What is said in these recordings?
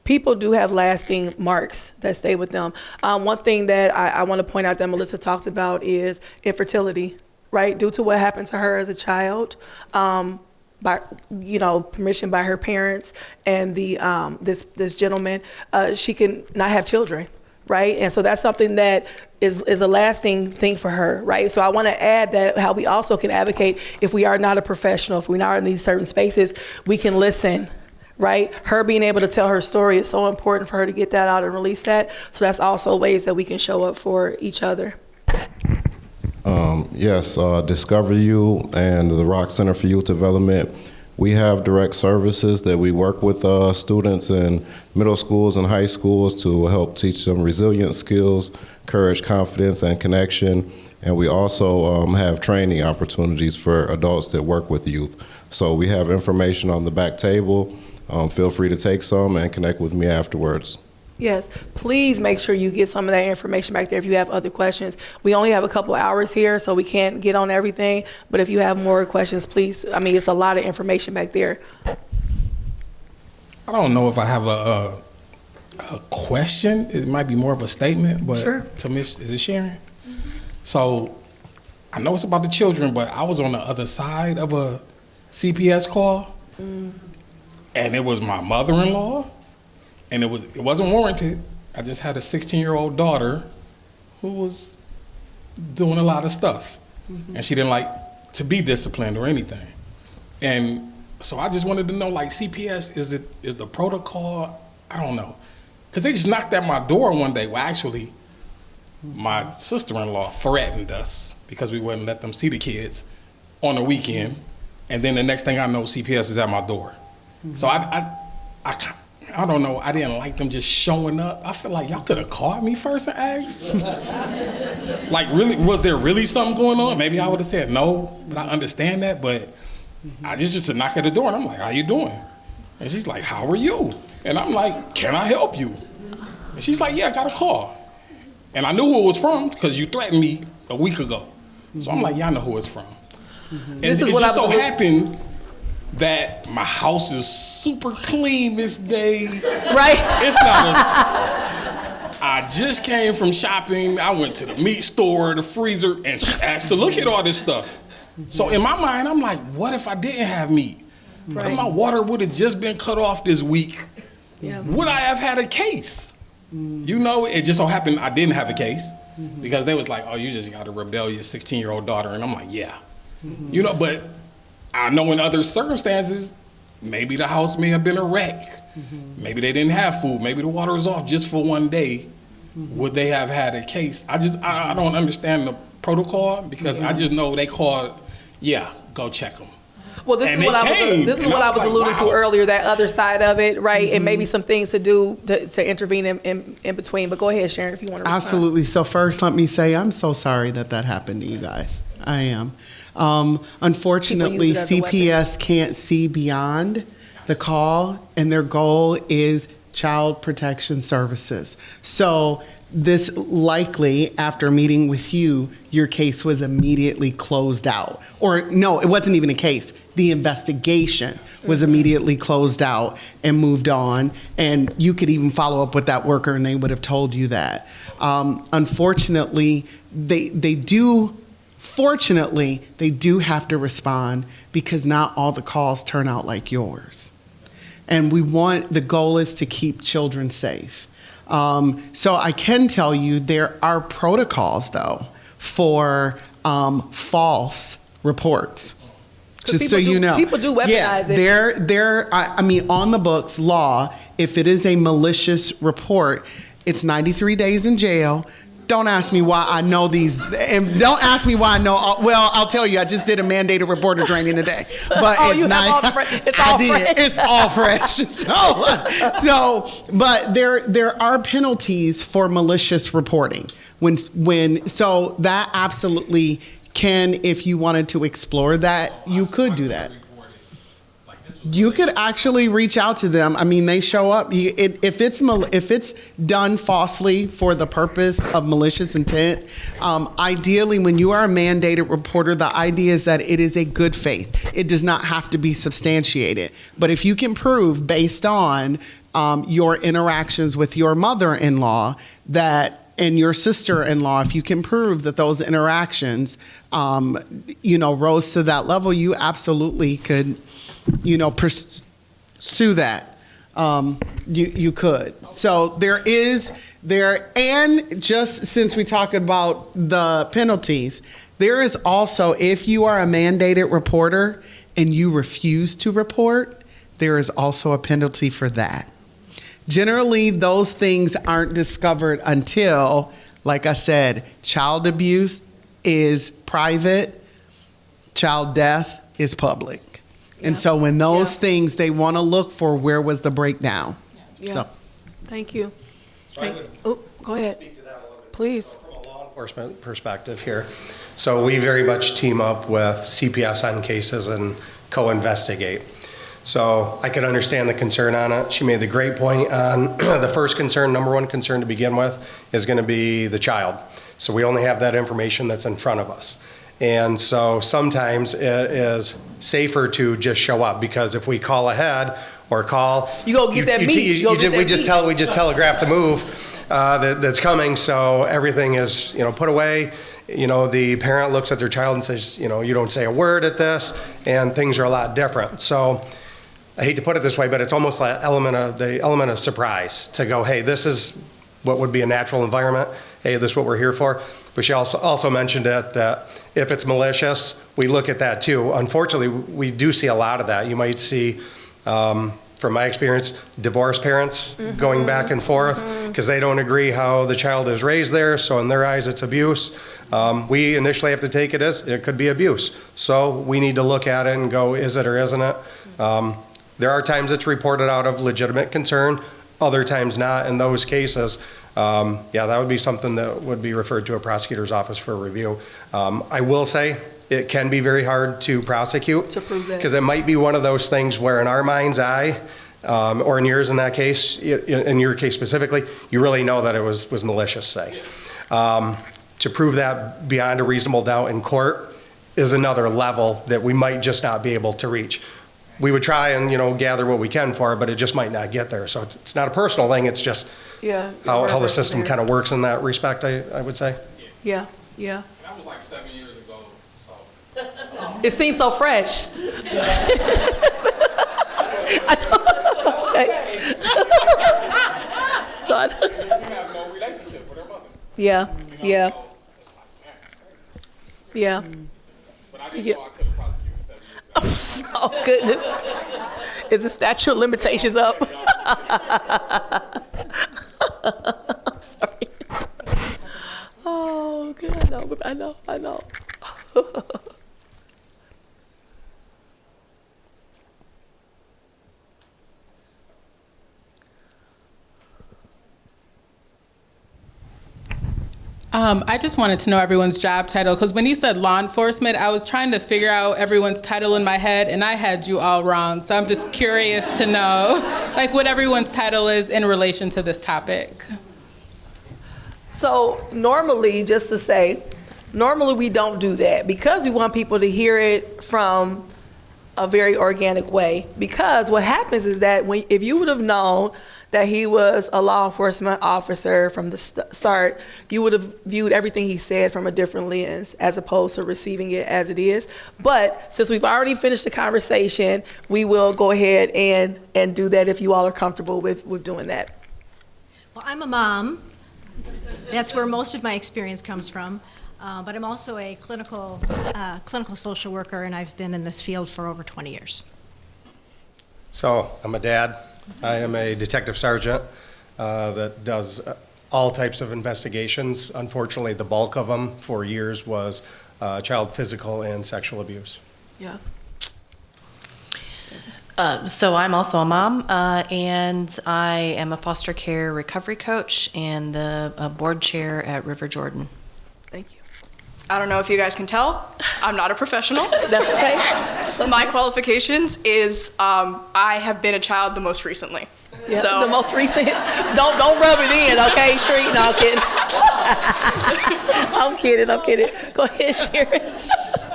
people do have lasting marks that stay with them. One thing that I want to point out that Melissa talked about is infertility, right? Due to what happened to her as a child, by permission by her parents and the this gentleman, she can not have children, right? And so that's something that is a lasting thing for her, right? So I want to add that how we also can advocate if we are not a professional, if we're not in these certain spaces, we can listen. Right? Her being able to tell her story is so important for her to get that out and release that. So that's also ways that we can show up for each other. Yes, Discover You and the Rock Center for Youth Development, we have direct services that we work with students in middle schools and high schools to help teach them resilience skills, courage, confidence, and connection. And we also have training opportunities for adults that work with youth. So we have information on the back table. Feel free to take some and connect with me afterwards. Yes, please make sure you get some of that information back there if you have other questions. We only have a couple hours here, so we can't get on everything. But if you have more questions, please, it's a lot of information back there. I don't know if I have a question. It might be more of a statement, but sure. To Miss, is it Sharon? Mm-hmm. So I know it's about the children, but I was on the other side of a CPS call. And it was my mother-in-law, and it wasn't warranted. I just had a 16-year-old daughter who was doing a lot of stuff, and she didn't like to be disciplined or anything. And so I just wanted to know, like, CPS, is the protocol? I don't know, because they just knocked at my door one day. Well, actually, my sister-in-law threatened us because we wouldn't let them see the kids on the weekend, and then the next thing I know, CPS is at my door. So I don't know, I didn't like them just showing up. I feel like y'all could have called me first and asked. Like, really, was there really something going on? Maybe I would have said no, but I understand that, but I just a knock at the door and I'm like, how you doing? And she's like, how are you? And I'm like, can I help you? And she's like, yeah, I got a call. And I knew who it was from because you threatened me a week ago. So I'm like, yeah, I know who it's from. And it just so happened that my house is super clean this day. Right? It's not I just came from shopping. I went to the meat store, the freezer, and she asked to look at all this stuff. So in my mind, I'm like, what if I didn't have meat? Right. What if my water would have just been cut off this week? Yeah. Would I have had a case? It just so happened I didn't have a case because they was like, oh, you just got a rebellious 16-year-old daughter. And I'm like, yeah. But I know in other circumstances, maybe the house may have been a wreck. Maybe they didn't have food. Maybe the water was off just for one day. Would they have had a case? I don't understand the protocol because I just know they called, go check them. Well, this is what I was alluding to earlier, that other side of it, right? And maybe some things to do to intervene in between. But go ahead, Sharon, if you want to respond. Absolutely. So first, let me say I'm so sorry that happened to you guys. I am. Unfortunately, CPS can't see beyond the call, and their goal is child protection services. So this likely, after meeting with you, your case was immediately closed out. Or no, it wasn't even a case. The investigation was immediately closed out and moved on, and you could even follow up with that worker and they would have told you that. Unfortunately, Fortunately, they do have to respond because not all the calls turn out like yours. And the goal is to keep children safe. So I can tell you there are protocols, though, for false reports. Just so you know. People do weaponize it. On the books law, if it is a malicious report, it's 93 days in jail. Don't ask me why I know these, and don't ask me why I know. Well, I'll tell you, I just did a mandated reporter training today, but it's all fresh. But there are penalties for malicious reporting. So that absolutely can, if you wanted to explore that, you could do that. You could actually reach out to them. They show up. If it's done falsely for the purpose of malicious intent, ideally, when you are a mandated reporter, the idea is that it is a good faith. It does not have to be substantiated. But if you can prove based on your interactions with your mother-in-law and your sister-in-law, if you can prove that those interactions, rose to that level, you absolutely could, pursue that. You could. So and just since we talk about the penalties, there is also, if you are a mandated reporter and you refuse to report, there is also a penalty for that. Generally, those things aren't discovered until, like I said, child abuse is private, child death is public. Yeah. And so when those things, they want to look for where was the breakdown. Yeah. So. Thank you. Go ahead. Speak to that a little bit. Please. So from a law enforcement perspective here, so we very much team up with CPS on cases and co-investigate. So I can understand the concern on it. She made the great point on the first concern, number one concern to begin with, is going to be the child. So we only have that information that's in front of us. And so sometimes it is safer to just show up, because if we call ahead or call, you go get that meat. We just telegraph the move that's coming. So everything is put away. The parent looks at their child and says, you don't say a word at this, and things are a lot different. So I hate to put it this way, but it's almost like the element of surprise to go, hey, this is what would be a natural environment. Hey, this is what we're here for. But she also mentioned that if it's malicious, we look at that too. Unfortunately, we do see a lot of that. You might see, from my experience, divorced parents going back and forth because they don't agree how the child is raised there. So in their eyes, it's abuse. We initially have to take it as it could be abuse. So we need to look at it and go, is it or isn't it? There are times it's reported out of legitimate concern, other times not. In those cases, that would be something that would be referred to a prosecutor's office for review. I will say it can be very hard to prosecute, to prove that, because it might be one of those things where in our mind's eye, or in yours in that case, in your case specifically, you really know that it was malicious, say. To prove that beyond a reasonable doubt in court is another level that we might just not be able to reach. We would try and gather what we can for it, but it just might not get there. So it's not a personal thing. It's just how the system kind of works in that respect, I would say. Yeah. And that was like 7 years ago. So it seems so fresh. God. you have no relationship with her mother. Yeah. So it's like, man, it's crazy. Yeah. But I didn't know I could have prosecuted 7 years ago. Oh, goodness. Is the statute of limitations up? I'm sorry. Oh, good. I know. I just wanted to know everyone's job title, because when you said law enforcement, I was trying to figure out everyone's title in my head, and I had you all wrong. So I'm just curious to know, what everyone's title is in relation to this topic. So normally, just to say, normally we don't do that because we want people to hear it from a very organic way. Because what happens is that if you would have known that he was a law enforcement officer from the start, you would have viewed everything he said from a different lens as opposed to receiving it as it is. But since we've already finished the conversation, we will go ahead and do that if you all are comfortable with doing that. Well, I'm a mom. That's where most of my experience comes from. But I'm also a clinical social worker, and I've been in this field for over 20 years. So I'm a dad. I am a detective sergeant that does all types of investigations. Unfortunately, the bulk of them for years was child physical and sexual abuse. Yeah. So I'm also a mom, and I am a foster care recovery coach and the board chair at River Jordan. Thank you. I don't know if you guys can tell, I'm not a professional. That's okay. So my qualifications is I have been a child the most recently. Yeah, so the most recent. Don't rub it in, okay, Street? No, I'm kidding. I'm kidding. Go ahead, Sharon.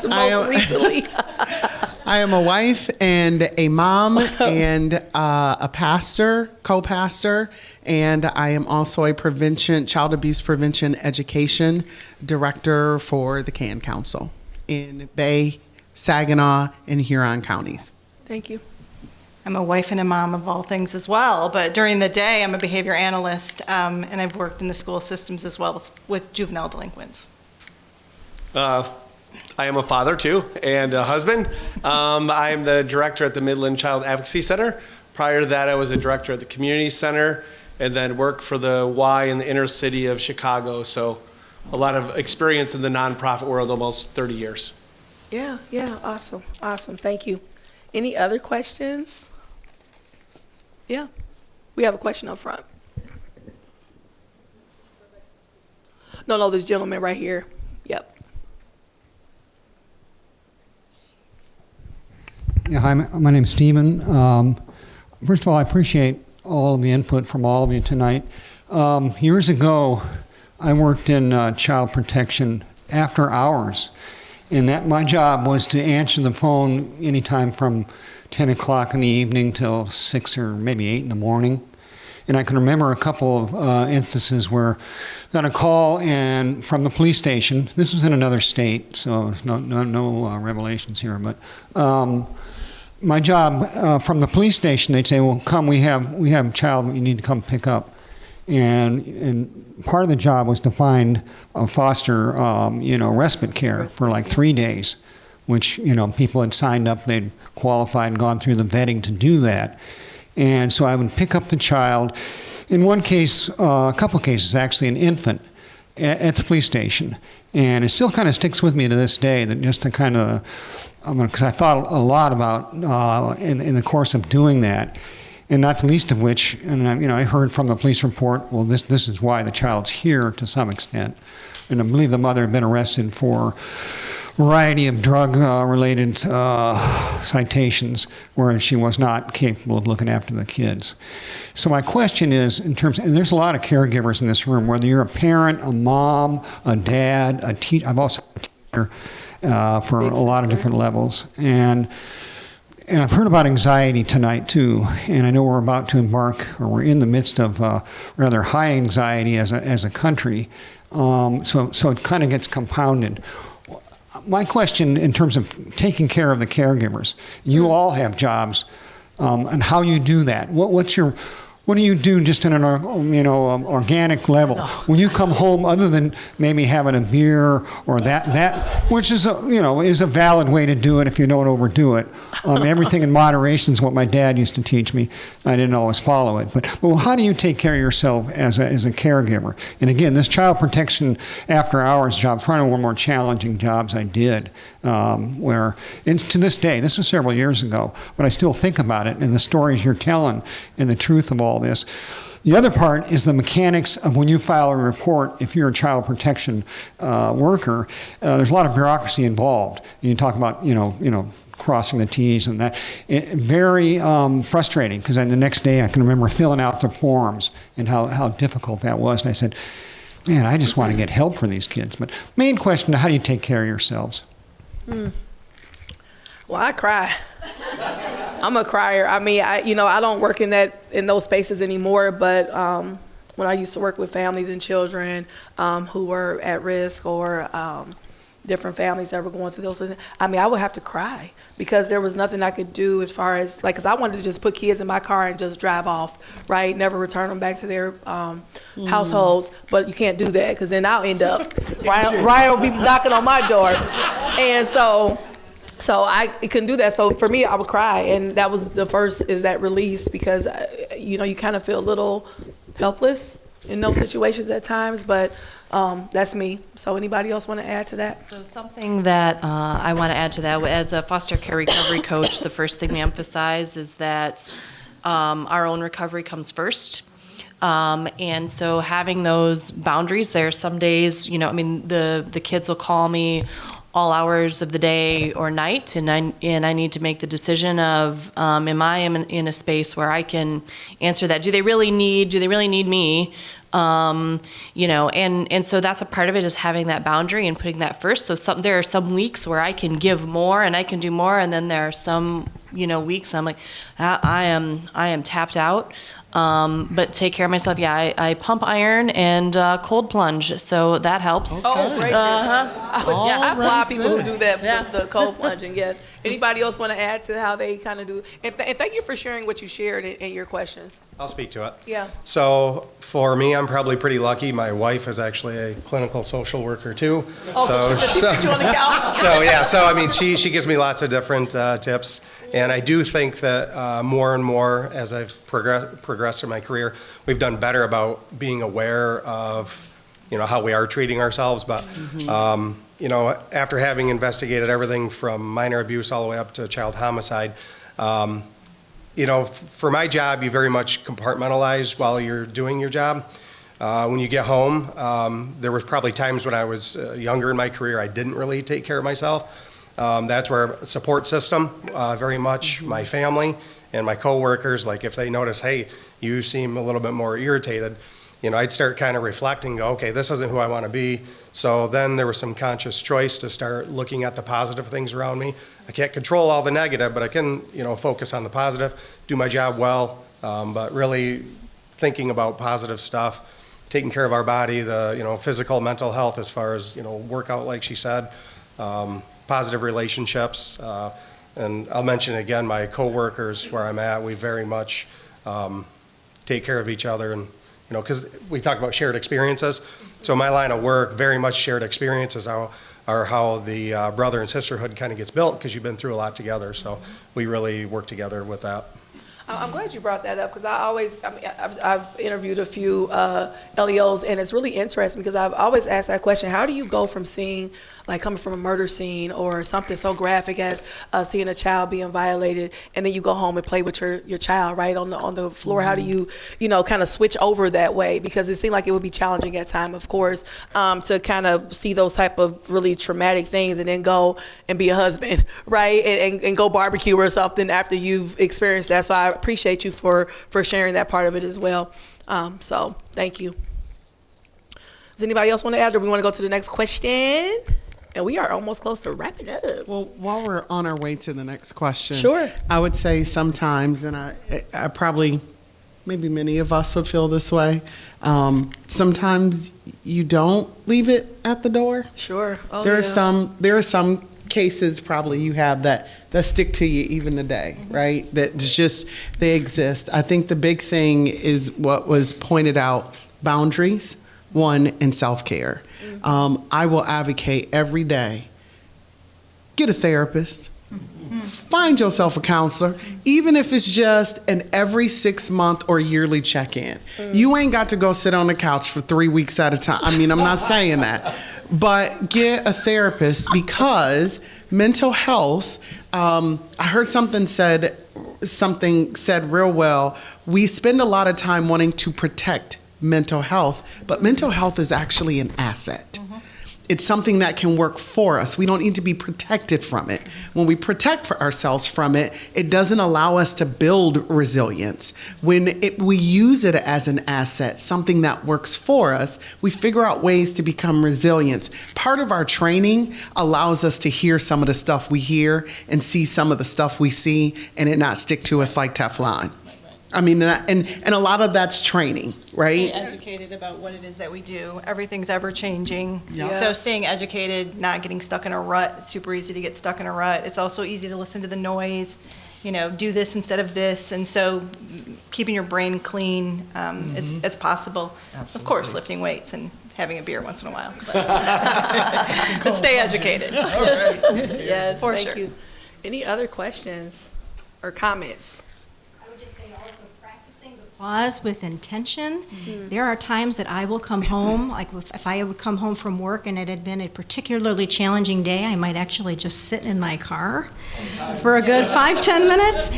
The most recently. I am a wife and a mom and a pastor, co-pastor, and I am also a child abuse prevention education director for the CAN Council in Bay, Saginaw, and Huron counties. Thank you. I'm a wife and a mom of all things as well, but during the day I'm a behavior analyst, and I've worked in the school systems as well with juvenile delinquents. I am a father too, and a husband. I'm the director at the Midland Child Advocacy Center. Prior to that, I was a director at the Community Center, and then worked for the Y in the inner city of Chicago. So a lot of experience in the nonprofit world, almost 30 years. Yeah, awesome, thank you. Any other questions? Yeah, we have a question up front. No, this gentleman right here. Yep. Yeah, hi, my name's Stephen. First of all, I appreciate all of the input from all of you tonight. Years ago, I worked in child protection after hours, and my job was to answer the phone anytime from 10 o'clock in the evening till 6 or maybe 8 in the morning. And I can remember a couple of instances where I got a call and from the police station. This was in another state, so no revelations here. But my job from the police station, they'd say, "Well, come, we have a child you need to come pick up." And part of the job was to find a foster, respite care for like 3 days, which people had signed up, they'd qualified and gone through the vetting to do that. And so I would pick up the child. In one case, a couple of cases, actually, an infant at the police station. And it still kind of sticks with me to this day, that just to kind of, because I thought a lot about in the course of doing that, and not the least of which, and I heard from the police report, well, this is why the child's here to some extent. And I believe the mother had been arrested for variety of drug-related citations, whereas she was not capable of looking after the kids. So my question is, and there's a lot of caregivers in this room, whether you're a parent, a mom, a dad, a teacher. I'm also a teacher for a lot of different levels, and I've heard about anxiety tonight too, and I know we're about to embark, or we're in the midst of rather high anxiety as a country. So it kind of gets compounded. My question in terms of taking care of the caregivers, you all have jobs, and how you do that. What do you do just in an organic level? When you come home, other than maybe having a beer or that which is a valid way to do it if you don't overdo it. Everything in moderation is what my dad used to teach me. I didn't always follow it, but how do you take care of yourself as a caregiver? And again, this child protection after hours job is probably one of the more challenging jobs I did. Where, and to this day, this was several years ago, but I still think about it and the stories you're telling and the truth of all this. The other part is the mechanics of when you file a report. If you're a child protection worker, there's a lot of bureaucracy involved. You talk about crossing the T's and that. Very frustrating, because then the next day I can remember filling out the forms and how difficult that was. And I said, man, I just want to get help for these kids. But main question, how do you take care of yourselves? Well, I cry. I'm a crier. I mean, I don't work in those spaces anymore, but when I used to work with families and children who were at risk, or different families that were going through those things, I mean, I would have to cry, because there was nothing I could do as far as, because I wanted to just put kids in my car and just drive off, right? Never return them back to their households. But you can't do that, because then I'll end up, Ryan will be knocking on my door. And so I couldn't do that. So for me, I would cry. And that was the first, is that release, because, you kind of feel a little helpless in those situations at times. But that's me. So anybody else want to add to that? So something that I want to add to that, as a foster care recovery coach, the first thing we emphasize is that our own recovery comes first. And so having those boundaries there, some days, the kids will call me all hours of the day or night, and I need to make the decision of, am I in a space where I can answer that? Do they really need me? You know, and so that's a part of it, is having that boundary and putting that first. So there are some weeks where I can give more and I can do more, and then there are some, you know, weeks I'm like, I am tapped out. But take care of myself. Yeah, I pump iron and cold plunge, so that helps. Oh, gracious. I applaud people who do that, Yeah. the cold plunging, yes. Anybody else want to add to how they kind of do? And thank you for sharing what you shared in your questions. I'll speak to it. Yeah. So for me, I'm probably pretty lucky. My wife is actually a clinical social worker too. Oh, so she sits you on the couch? So yeah, so I mean, she gives me lots of different tips. And I do think that more and more, as I've progressed in my career, we've done better about being aware of, you know, how we are treating ourselves. But, you know, after having investigated everything from minor abuse all the way up to child homicide, you know, for my job, you very much compartmentalize while you're doing your job. When you get home, there was probably times when I was younger in my career, I didn't really take care of myself. That's where support system, very much my family and my coworkers, like if they notice, hey, you seem a little bit more irritated, you know, I'd start kind of reflecting, go, okay, this isn't who I want to be. So then there was some conscious choice to start looking at the positive things around me. I can't control all the negative, but I can, you know, focus on the positive, do my job well, but really thinking about positive stuff, taking care of our body, the, you know, physical, mental health as far as, you know, workout, like she said, positive relationships, and I'll mention again my coworkers where I'm at. We very much take care of each other, and you know, because we talk about shared experiences. So my line of work, very much shared experiences are how the brother and sisterhood kind of gets built, because you've been through a lot together. So we really work together with that. I'm glad you brought that up, because I've interviewed a few LEOs, and it's really interesting because I've always asked that question: how do you go from seeing, like, coming from a murder scene or something so graphic as seeing a child being violated, and then you go home and play with your child right on the floor? How do you know, kind of switch over that way? Because it seemed like it would be challenging at time, of course, to kind of see those type of really traumatic things and then go and be a husband, right, and go barbecue or something after you've experienced that. So I appreciate you for sharing that part of it as well. So thank you. Does anybody else want to add, or we want to go to the next question? And we are almost close to wrapping up. Well, while we're on our way to the next question, sure, I would say sometimes, and I probably, maybe many of us would feel this way, sometimes you don't leave it at the door. Sure. Oh, there are some cases probably you have that stick to you even today, right? That just, they exist. I think the big thing is what was pointed out: boundaries, one, and self-care. I will advocate every day, get a therapist, find yourself a counselor, even if it's just an every 6 month or yearly check-in. You ain't got to go sit on the couch for 3 weeks at a time. I mean, I'm not saying that, but get a therapist, because mental health, I heard something said real well. We spend a lot of time wanting to protect mental health, but mental health is actually an asset. It's something that can work for us. We don't need to be protected from it. When we protect ourselves from it, it doesn't allow us to build resilience. When we use it as an asset, something that works for us, we figure out ways to become resilient. Part of our training allows us to hear some of the stuff we hear and see some of the stuff we see, and it not stick to us like Teflon. I mean, and a lot of that's training, right? Stay educated about what it is that we do. Everything's ever changing. Yeah. So staying educated, not getting stuck in a rut. It's super easy to get stuck in a rut. It's also easy to listen to the noise, you know, do this instead of this. And so keeping your brain clean as possible. Absolutely. Of course, lifting weights and having a beer once in a while. But stay educated. All right. Yes, For thank sure. you. Any other questions or comments? Pause with intention. There are times that I will come home, like if I would come home from work and it had been a particularly challenging day, I might actually just sit in my car for a good 5-10 minutes.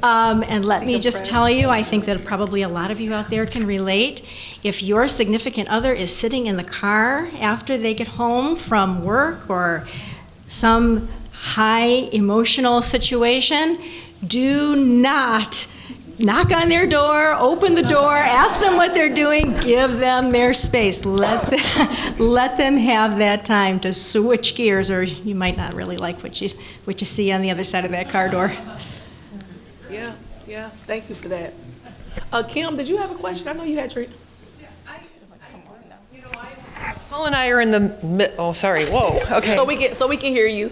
And let me just tell you, I think that probably a lot of you out there can relate. If your significant other is sitting in the car after they get home from work or some high emotional situation, do not knock on their door, open the door, ask them what they're doing, give them their space. Let them have that time to switch gears, or you might not really like what you see on the other side of that car door. Yeah, thank you for that. Kim, did you have a question? I know you had your... Paul and I are in the okay. So we can hear you.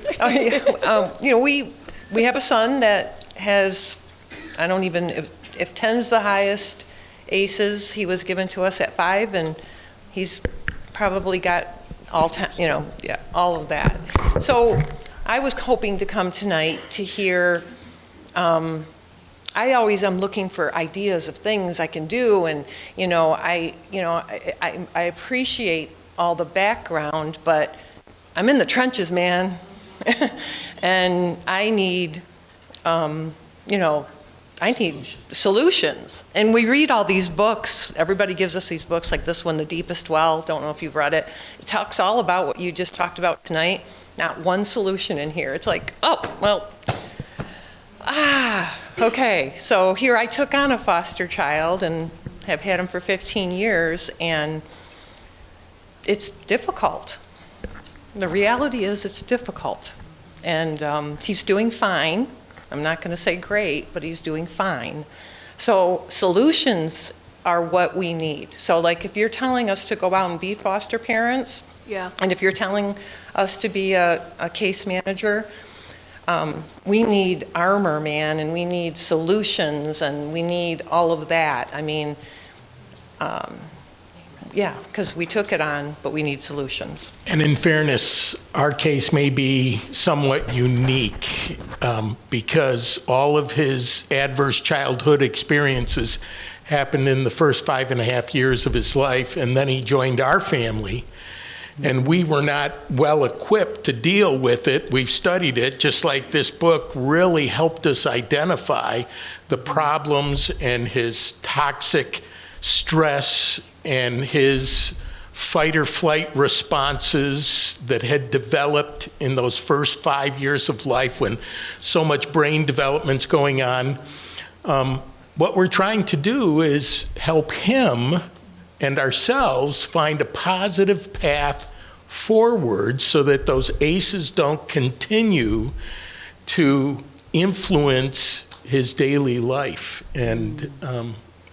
We have a son that has, I don't even, if 10's the highest aces, he was given to us at 5, and he's probably got all 10, all of that. So I was hoping to come tonight to hear, I always am looking for ideas of things I can do, and I appreciate all the background, but I'm in the trenches, man. And I need, I need solutions. And we read all these books. Everybody gives us these books like this one, The Deepest Well. Don't know if you've read it. It talks all about what you just talked about tonight. Not one solution in here. It's like, okay. So here I took on a foster child and have had him for 15 years, and it's difficult. The reality is it's difficult. And he's doing fine. I'm not going to say great, but he's doing fine. So solutions are what we need. So like if you're telling us to go out and be foster parents, and if you're telling us to be a case manager, we need armor, man, and we need solutions, and we need all of that. I mean, because we took it on, but we need solutions. And in fairness, our case may be somewhat unique because all of his adverse childhood experiences happened in the first 5.5 years of his life, and then he joined our family. And we were not well equipped to deal with it. We've studied it, just like this book really helped us identify the problems and his toxic stress and his fight or flight responses that had developed in those first 5 years of life when so much brain development's going on. What we're trying to do is help him and ourselves find a positive path forward so that those aces don't continue to influence his daily life. And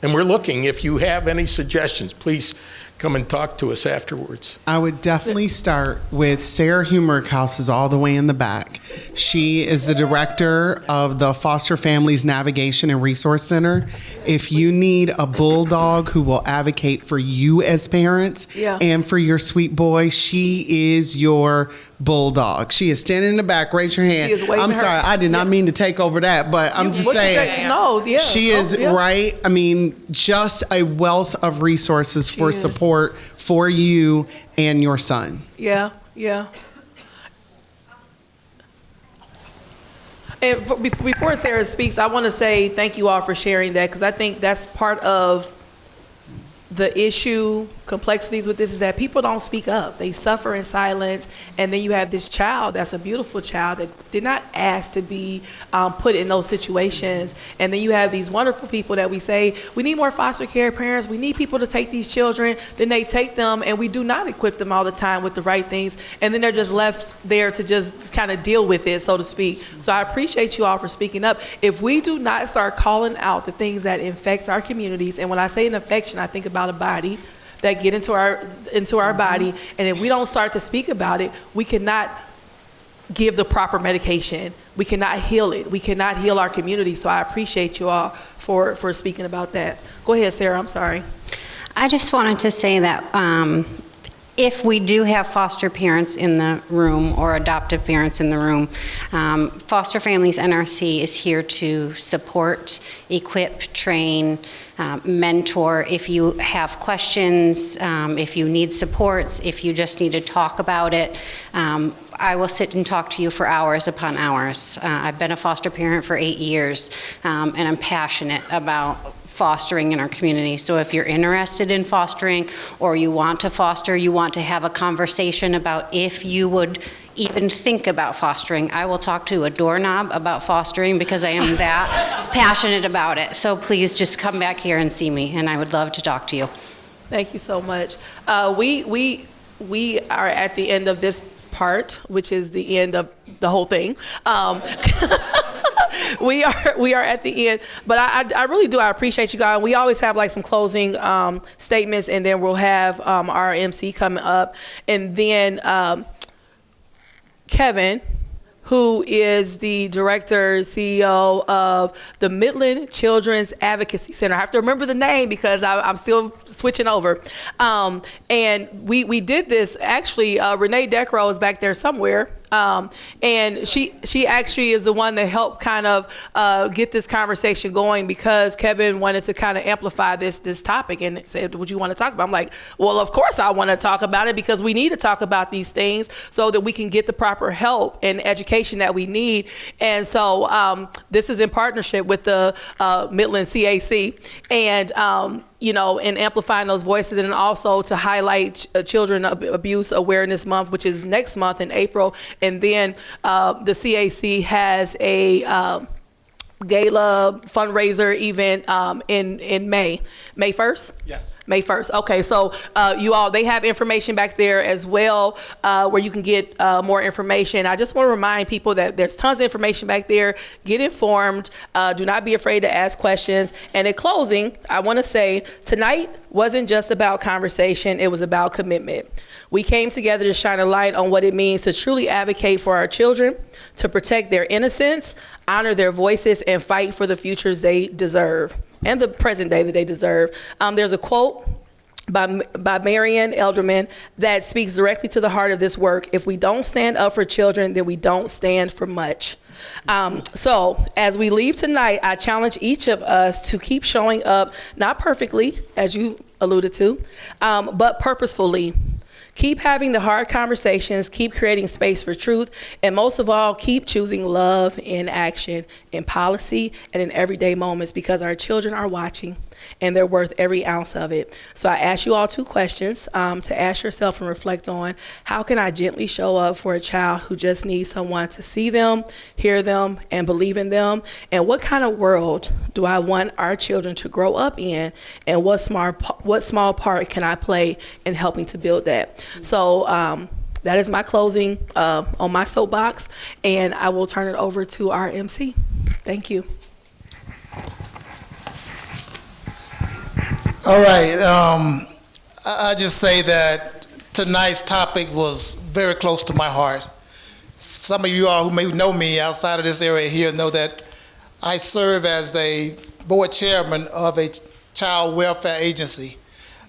we're looking, if you have any suggestions, please come and talk to us afterwards. I would definitely start with Sarah Humerhouse is all the way in the back. She is the director of the Foster Families Navigation and Resource Center. If you need a bulldog who will advocate for you as parents and for your sweet boy, she is your bulldog. She is standing in the back. Raise your hand. I'm sorry, I did not mean to take over that, but I'm just saying. She is right. I mean, just a wealth of resources for support for you and your son. Yeah. And before Sarah speaks, I want to say thank you all for sharing that, because I think that's part of the issue, complexities with this, is that people don't speak up. They suffer in silence, and then you have this child that's a beautiful child that did not ask to be put in those situations. And then you have these wonderful people that we say, we need more foster care parents, we need people to take these children, then they take them, and we do not equip them all the time with the right things, and then they're just left there to just kind of deal with it, so to speak. So I appreciate you all for speaking up. If we do not start calling out the things that infect our communities, and when I say an infection, I think about a body that get into our body, and if we don't start to speak about it, we cannot give the proper medication. We cannot heal it. We cannot heal our community. So I appreciate you all for speaking about that. Go ahead, Sarah. I'm sorry. I just wanted to say that if we do have foster parents in the room or adoptive parents in the room, Foster Families NRC is here to support, equip, train, mentor. If you have questions, if you need supports, if you just need to talk about it, I will sit and talk to you for hours upon hours. I've been a foster parent for 8 years, and I'm passionate about fostering in our community. So if you're interested in fostering, or you want to foster, you want to have a conversation about if you would even think about fostering. I will talk to a doorknob about fostering because I am that passionate about it. So please just come back here and see me, and I would love to talk to you. Thank you so much. We are at the end of this part, which is the end of the whole thing. We are at the end, but I really do. I appreciate you guys. We always have like some closing statements, and then we'll have our MC coming up, and then Kevin, who is the director, CEO of the Midland Children's Advocacy Center. I have to remember the name because I'm still switching over. And we did this, actually, Renee Decro is back there somewhere. And she actually is the one that helped kind of get this conversation going, because Kevin wanted to kind of amplify this topic and said, would you want to talk about it? I'm like, well, of course I want to talk about it, because we need to talk about these things so that we can get the proper help and education that we need. And so this is in partnership with the Midland CAC, and and amplifying those voices, and also to highlight Children Abuse Awareness Month, which is next month in April. And then the CAC has a gala fundraiser event in May 1st? Yes. May 1st. Okay, so they have information back there as well, where you can get more information. I just want to remind people that there's tons of information back there. Get informed. Do not be afraid to ask questions. And in closing, I want to say tonight wasn't just about conversation, it was about commitment. We came together to shine a light on what it means to truly advocate for our children, to protect their innocence, honor their voices, and fight for the futures they deserve and the present day that they deserve. There's a quote by Marian Elderman that speaks directly to the heart of this work. If we don't stand up for children, then we don't stand for much. So as we leave tonight, I challenge each of us to keep showing up, not perfectly, as you alluded to, but purposefully. Keep having the hard conversations, keep creating space for truth, and most of all, keep choosing love in action, in policy, and in everyday moments, because our children are watching and they're worth every ounce of it. So I ask you all 2 questions to ask yourself and reflect on: how can I gently show up for a child who just needs someone to see them, hear them, and believe in them? And what kind of world do I want our children to grow up in? And what small part can I play in helping to build that? So that is my closing on my soapbox, and I will turn it over to our MC. Thank you. All right. I just say that tonight's topic was very close to my heart. Some of you all who may know me outside of this area here know that I serve as a board chairman of a child welfare agency.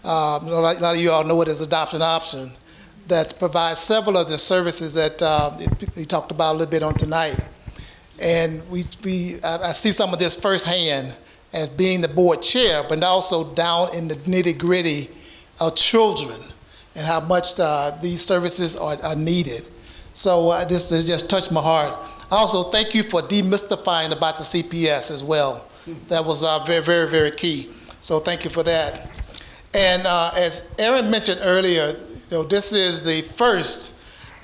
A lot of you all know it as Adoption Option, that provides several of the services that we talked about a little bit on tonight. And I see some of this firsthand as being the board chair, but also down in the nitty-gritty of children and how much these services are needed. So this has just touched my heart. I also thank you for demystifying about the CPS as well. That was very, very, very key. So thank you for that. And as Aaron mentioned earlier, this is the first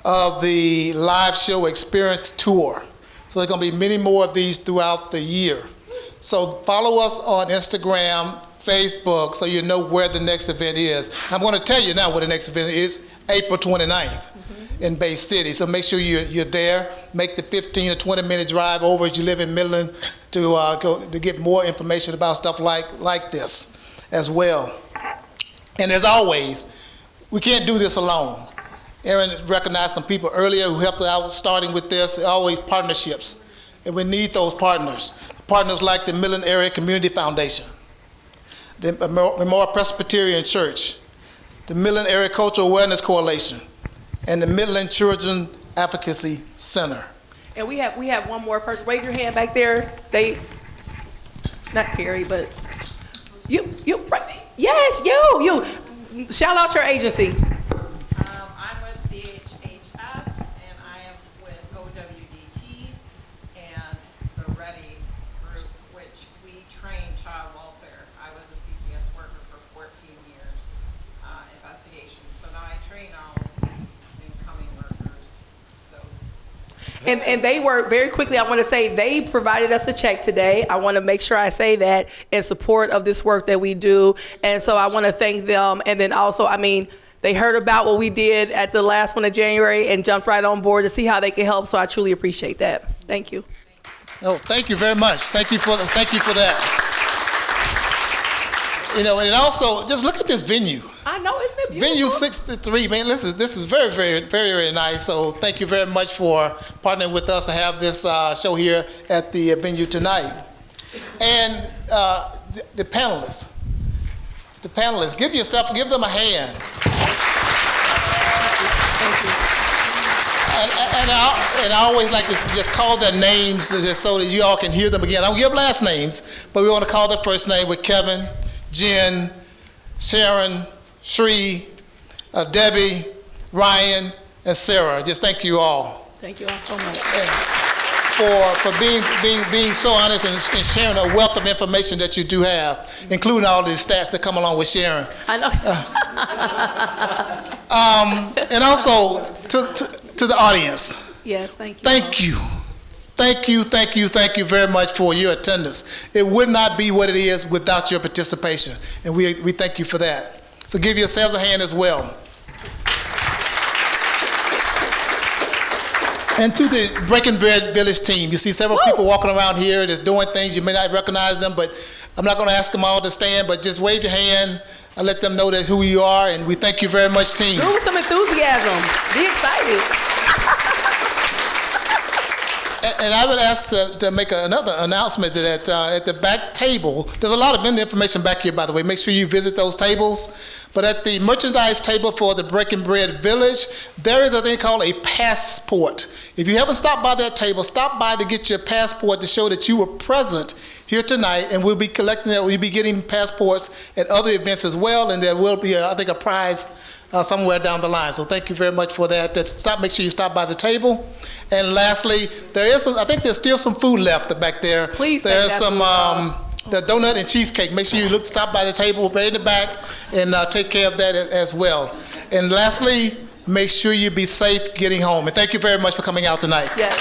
of the live show experience tour. So there's going to be many more of these throughout the year. So follow us on Instagram, Facebook, so you know where the next event is. I'm going to tell you now where the next event is, April 29th in Bay City. So make sure you're there. Make the 15 or 20-minute drive over if you live in Midland to get more information about stuff like this as well. And as always, we can't do this alone. Aaron recognized some people earlier who helped out starting with this. Always partnerships, and we need those partners. Partners like the Midland Area Community Foundation, the Memorial Presbyterian Church, the Midland Area Cultural Awareness Coalition, and the Midland Children Advocacy Center. And we have one more person. Wave your hand back there. Not Carrie, but you. Right. Yes, you. Shout out your agency. I'm with DHHS, and I am with OWDT and the READY group, which we train child welfare. I was a CPS worker for 14 years, investigations. So now I train all the incoming workers. So And they were, very quickly, I want to say, they provided us a check today. I want to make sure I say that in support of this work that we do. And so I want to thank them. And then also, I mean, they heard about what we did at the last one in January and jumped right on board to see how they can help. So I truly appreciate that. Thank you. Oh, thank you very much. Thank you for that. You know, and also, just look at this venue. I know, isn't it beautiful? Venue 63, man, this is very, very, very, very nice. So thank you very much for partnering with us to have this show here at the venue tonight. And the panelists, give them a hand. Thank you. And I always like to just call their names just so that you all can hear them again. I don't give last names, but we want to call their first name with Kevin, Jen, Sharon, Shree, Debbie, Ryan, and Sarah. Just thank you all. Thank you all so much. For being so honest and sharing a wealth of information that you do have, including all these stats that come along with sharing. I know. And also to the audience. Yes, thank you. Thank you. Thank you very much for your attendance. It would not be what it is without your participation, and we thank you for that. So give yourselves a hand as well. And to the Breaking Bread Village team, you see several people walking around here that's doing things. You may not recognize them, but I'm not going to ask them all to stand, but just wave your hand and let them know that's who you are, and we thank you very much, team. Do it with some enthusiasm. Be excited. And I would ask to make another announcement that at the back table, there's a lot of information back here, by the way. Make sure you visit those tables. But at the merchandise table for the Breaking Bread Village, there is a thing called a passport. If you haven't stopped by that table, stop by to get your passport to show that you were present here tonight, and we'll be collecting that. We'll be getting passports at other events as well, and there will be, I think, a prize somewhere down the line. So thank you very much for that. Make sure you stop by the table. And lastly, I think there's still some food left back there. Please. There's some the donut and cheesecake. Make sure you stop by the table right in the back and take care of that as well. And lastly, make sure you be safe getting home. And thank you very much for coming out tonight. Yes.